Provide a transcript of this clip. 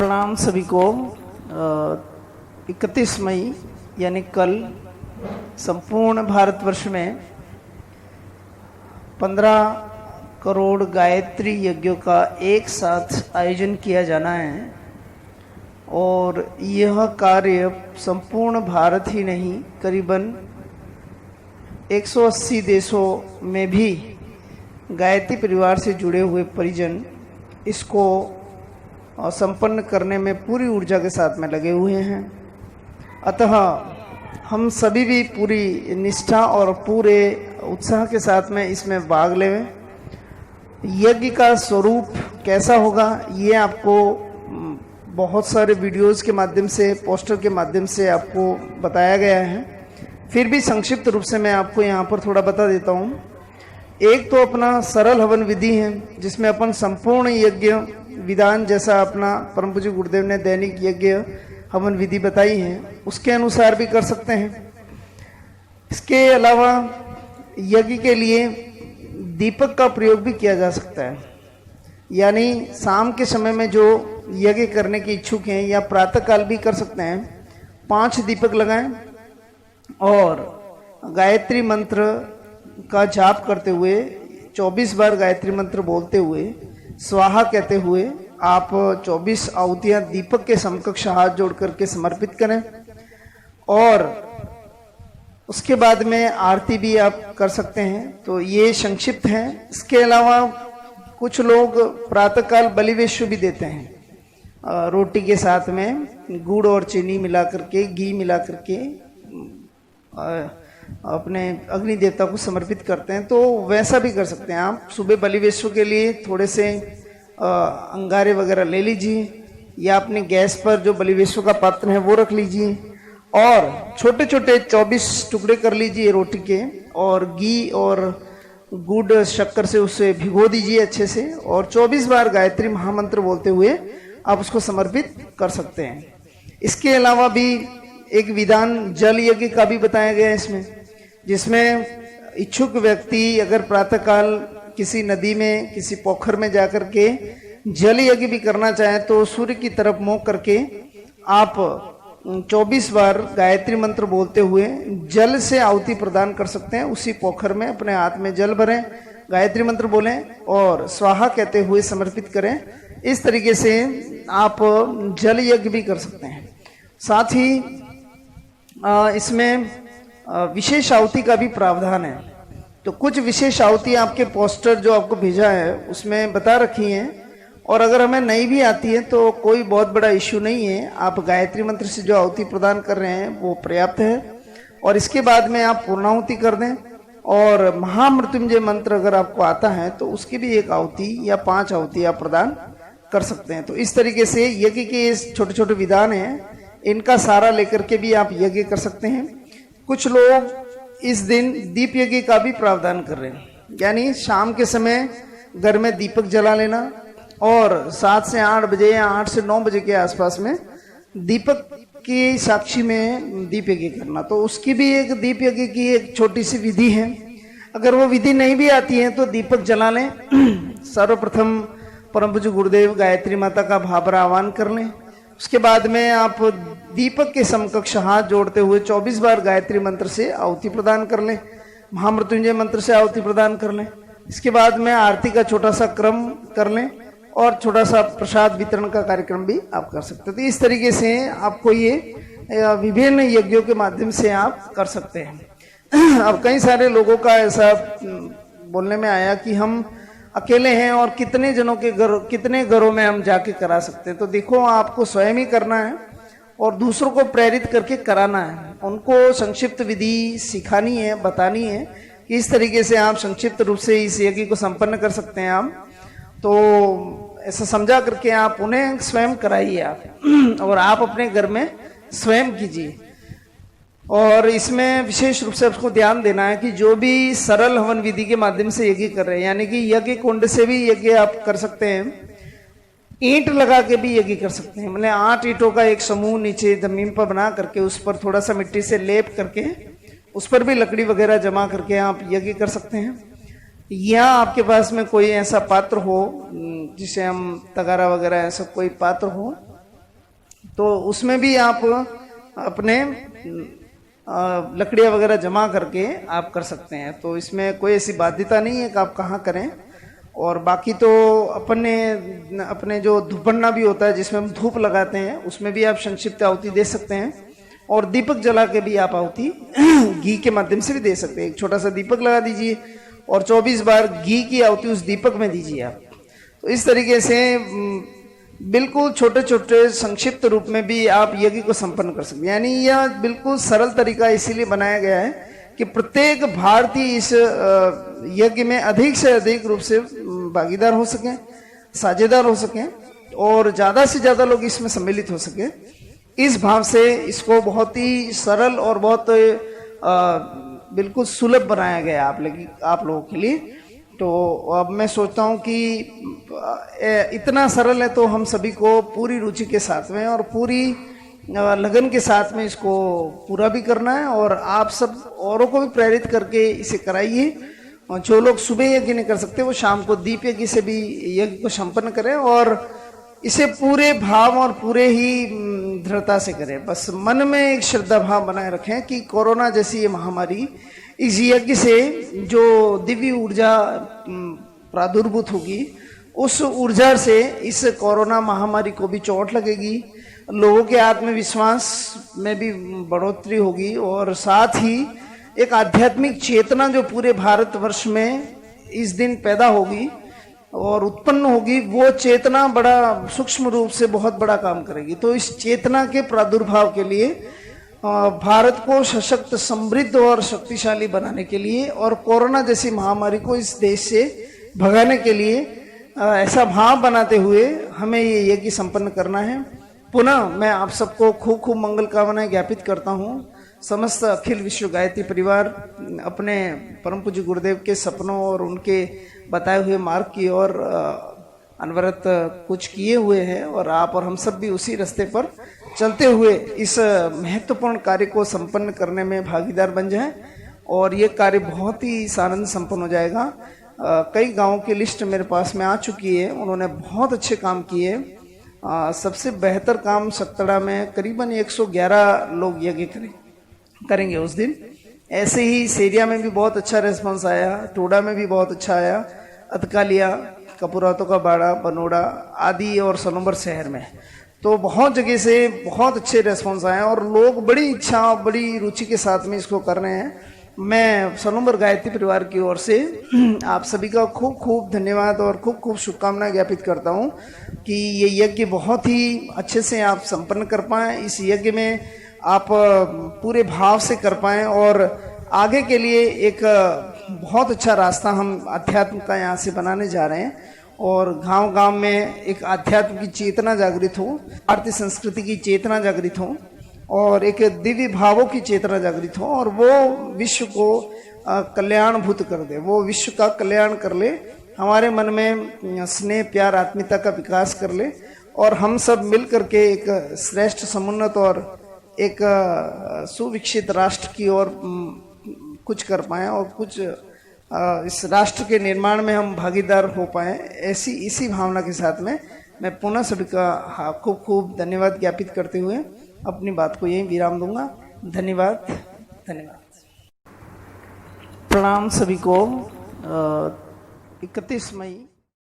प्रणाम सभी को। 31 मई यानी कल संपूर्ण भारतवर्ष में 15 करोड़ गायत्री यज्ञों का एक साथ आयोजन किया जाना है और यह कार्य संपूर्ण भारत ही नहीं करीबन 180 देशों में भी गायत्री परिवार से जुड़े हुए परिजन इसको संपन्न करने में पूरी ऊर्जा के साथ में लगे हुए हैं। अतः हम सभी भी पूरी निष्ठा और पूरे उत्साह के साथ में इसमें भाग लें। यज्ञ का स्वरूप कैसा होगा ये आपको बहुत सारे वीडियोस के माध्यम से, पोस्टर के माध्यम से आपको बताया गया है। फिर भी संक्षिप्त रूप से मैं आपको यहाँ पर थोड़ा बता देता हूँ। एक तो अपना सरल हवन विधि है जिसमें अपन संपूर्ण यज्ञ विधान जैसा अपना परम पूज्य गुरुदेव ने दैनिक यज्ञ हवन विधि बताई है उसके अनुसार भी कर सकते हैं। इसके अलावा यज्ञ के लिए दीपक का प्रयोग भी किया जा सकता है, यानी शाम के समय में जो यज्ञ करने के इच्छुक हैं या प्रातः काल भी कर सकते हैं। 5 दीपक लगाएं और गायत्री मंत्र का जाप करते हुए 24 बार गायत्री मंत्र बोलते हुए स्वाहा कहते हुए आप 24 आहुतियां दीपक के समकक्ष हाथ जोड़ करके समर्पित करें और उसके बाद में आरती भी आप कर सकते हैं। तो ये संक्षिप्त है। इसके अलावा कुछ लोग प्रातःकाल बलिवेश्व भी देते हैं, रोटी के साथ में गुड़ और चीनी मिला करके, घी मिला करके अपने अग्नि देवता को समर्पित करते हैं। तो वैसा भी कर सकते हैं आप। सुबह बलिवेश्व के लिए थोड़े से अंगारे वगैरह ले लीजिए या अपने गैस पर जो बलिवेश्व का पात्र है वो रख लीजिए और छोटे छोटे 24 टुकड़े कर लीजिए रोटी के और घी और गुड़ शक्कर से उसे भिगो दीजिए अच्छे से और 24 बार गायत्री महामंत्र बोलते हुए आप उसको समर्पित कर सकते हैं। इसके अलावा भी एक विधान जल यज्ञ का भी बताया गया है इसमें, जिसमें इच्छुक व्यक्ति अगर प्रातःकाल किसी नदी में, किसी पोखर में जाकर के जल यज्ञ भी करना चाहे तो सूर्य की तरफ मुंह करके आप 24 बार गायत्री मंत्र बोलते हुए जल से आहुति प्रदान कर सकते हैं। उसी पोखर में अपने हाथ में जल भरें, गायत्री मंत्र बोलें और स्वाहा कहते हुए समर्पित करें। इस तरीके से आप जल यज्ञ भी कर सकते हैं। साथ ही इसमें विशेष आहुति का भी प्रावधान है। तो कुछ विशेष आहुति आपके पोस्टर जो आपको भेजा है उसमें बता रखी हैं और अगर हमें नहीं भी आती है तो कोई बहुत बड़ा इश्यू नहीं है। आप गायत्री मंत्र से जो आहुति प्रदान कर रहे हैं वो पर्याप्त है और इसके बाद में आप पूर्णाहुति कर दें और महामृत्युंजय मंत्र अगर आपको आता है तो उसकी भी एक आहुति या 5 आहुति आप प्रदान कर सकते हैं। तो इस तरीके से यज्ञ के छोटे छोटे विधान हैं, इनका सारा लेकर के भी आप यज्ञ कर सकते हैं। कुछ लोग इस दिन दीप यज्ञ का भी प्रावधान कर रहे हैं, यानी शाम के समय घर में दीपक जला लेना और 7 से 8 बजे या 8 से 9 बजे के आसपास में दीपक की साक्षी में दीप यज्ञ करना। तो उसकी भी एक दीप यज्ञ की एक छोटी सी विधि है। अगर वो विधि नहीं भी आती है तो दीपक जला लें। सर्वप्रथम परम पूज्य गुरुदेव गायत्री माता का भावरा आह्वान कर लें। उसके बाद में आप दीपक के समकक्ष हाथ जोड़ते हुए 24 बार गायत्री मंत्र से आहुति प्रदान कर लें, महामृत्युंजय मंत्र से आहुति प्रदान कर लें। इसके बाद में आरती का छोटा सा क्रम कर लें और छोटा सा प्रसाद वितरण का कार्यक्रम भी आप कर सकते हैं। तो इस तरीके से आपको ये विभिन्न यज्ञों के माध्यम से आप कर सकते हैं। अब कई सारे लोगों का ऐसा बोलने में आया कि हम अकेले हैं और कितने जनों के घर, कितने घरों में हम जाके करा सकते हैं। तो देखो, आपको स्वयं ही करना है और दूसरों को प्रेरित करके कराना है। उनको संक्षिप्त विधि सिखानी है, बतानी है कि इस तरीके से आप संक्षिप्त रूप से इस यज्ञ को संपन्न कर सकते हैं। आप तो ऐसा समझा करके आप उन्हें स्वयं कराइए आप और आप अपने घर में स्वयं कीजिए। और इसमें विशेष रूप से आपको ध्यान देना है कि जो भी सरल हवन विधि के माध्यम से यज्ञ कर रहे हैं, यानी कि यज्ञ कुंड से भी यज्ञ आप कर सकते हैं, ईंट लगा के भी यज्ञ कर सकते हैं। मतलब 8 ईंटों का एक समूह नीचे जमीन पर बना करके उस पर थोड़ा सा मिट्टी से लेप करके उस पर भी लकड़ी वगैरह जमा करके आप यज्ञ कर सकते हैं। या आपके पास में कोई ऐसा पात्र हो जिसे हम तगारा वगैरह ऐसा कोई पात्र हो तो उसमें भी आप अपने लकड़ियाँ वगैरह जमा करके आप कर सकते हैं। तो इसमें कोई ऐसी बाध्यता नहीं है कि आप कहाँ करें। और बाकी तो अपने जो धूपन्ना भी होता है जिसमें हम धूप लगाते हैं, उसमें भी आप संक्षिप्त आहुति दे सकते हैं। और दीपक जला के भी आप आहुति घी के माध्यम से भी दे सकते हैं। एक छोटा सा दीपक लगा दीजिए और 24 बार घी की आहुति उस दीपक में दीजिए आप। तो इस तरीके से बिल्कुल छोटे छोटे संक्षिप्त रूप में भी आप यज्ञ को संपन्न कर सकते हैं। यानी यह बिल्कुल सरल तरीका इसीलिए बनाया गया है कि प्रत्येक भारतीय इस यज्ञ में अधिक से अधिक रूप से भागीदार हो सकें, साझेदार हो सकें और ज़्यादा से ज़्यादा लोग इसमें सम्मिलित हो सकें। इस भाव से इसको बहुत ही सरल और बहुत बिल्कुल सुलभ बनाया गया आप लोगों के लिए। तो अब मैं सोचता हूँ कि इतना सरल है तो हम सभी को पूरी रुचि के साथ में और पूरी लगन के साथ में इसको पूरा भी करना है। और आप सब औरों को भी प्रेरित करके इसे कराइए। और जो लोग सुबह यज्ञ नहीं कर सकते वो शाम को दीप यज्ञ से भी यज्ञ को संपन्न करें और इसे पूरे भाव और पूरे ही दृढ़ता से करें। बस मन में एक श्रद्धा भाव बनाए रखें कि कोरोना जैसी ये महामारी, इस यज्ञ से जो दिव्य ऊर्जा प्रादुर्भूत होगी, उस ऊर्जा से इस कोरोना महामारी को भी चोट लगेगी, लोगों के आत्मविश्वास में भी बढ़ोतरी होगी और साथ ही एक आध्यात्मिक चेतना जो पूरे भारतवर्ष में इस दिन पैदा होगी और उत्पन्न होगी, वो चेतना बड़ा सूक्ष्म रूप से बहुत बड़ा काम करेगी। तो इस चेतना के प्रादुर्भाव के लिए भारत को सशक्त, समृद्ध और शक्तिशाली बनाने के लिए और कोरोना जैसी महामारी को इस देश से भगाने के लिए ऐसा भाव बनाते हुए हमें ये यज्ञ संपन्न करना है। पुनः मैं आप सबको खूब खूब मंगल कामनाएं ज्ञापित करता हूँ। समस्त अखिल विश्व गायत्री परिवार अपने परम पूज्य गुरुदेव के सपनों और उनके बताए हुए मार्ग की ओर अनवरत कुछ किए हुए हैं और आप और हम सब भी उसी रास्ते पर चलते हुए इस महत्वपूर्ण कार्य को संपन्न करने में भागीदार बन जाएं और ये कार्य बहुत ही सानंद संपन्न हो जाएगा। कई गांवों की लिस्ट मेरे पास में आ चुकी है, उन्होंने बहुत अच्छे काम किए। सबसे बेहतर काम सत्तड़ा में करीबन 111 लोग यज्ञ करेंगे उस दिन। ऐसे ही सेरिया में भी बहुत अच्छा रिस्पॉन्स आया, टोडा में भी बहुत अच्छा आया, अतकालिया, कपूरातों का बाड़ा, बनोड़ा आदि और सोनम्बर शहर में तो बहुत जगह से बहुत अच्छे रिस्पॉन्स आए और लोग बड़ी इच्छा, बड़ी रुचि के साथ में इसको कर रहे हैं। मैं सोनम्बर गायत्री परिवार की ओर से आप सभी का खूब खूब धन्यवाद और खूब खूब शुभकामनाएं ज्ञापित करता हूं कि ये यज्ञ बहुत ही अच्छे से आप संपन्न कर पाएं। इस यज्ञ में आप पूरे भाव से कर पाएं और आगे के लिए एक बहुत अच्छा रास्ता हम अध्यात्म का यहाँ से बनाने जा रहे हैं और गांव गांव में एक अध्यात्म की चेतना जागृत हो, भारतीय संस्कृति की चेतना जागृत हो और एक दिव्य भावों की चेतना जागृत हो और वो विश्व को कल्याणभूत कर दे, वो विश्व का कल्याण कर ले, हमारे मन में स्नेह, प्यार, आत्मीयता का विकास कर ले और हम सब मिल करके एक श्रेष्ठ, समुन्नत और एक सुविकसित राष्ट्र की ओर कुछ कर पाएं और कुछ इस राष्ट्र के निर्माण में हम भागीदार हो पाएं। ऐसी इसी भावना के साथ में मैं पुनः सभी का खूब खूब धन्यवाद ज्ञापित करते हुए अपनी बात को यहीं विराम दूंगा। धन्यवाद, धन्यवाद। प्रणाम सभी को। 31 मई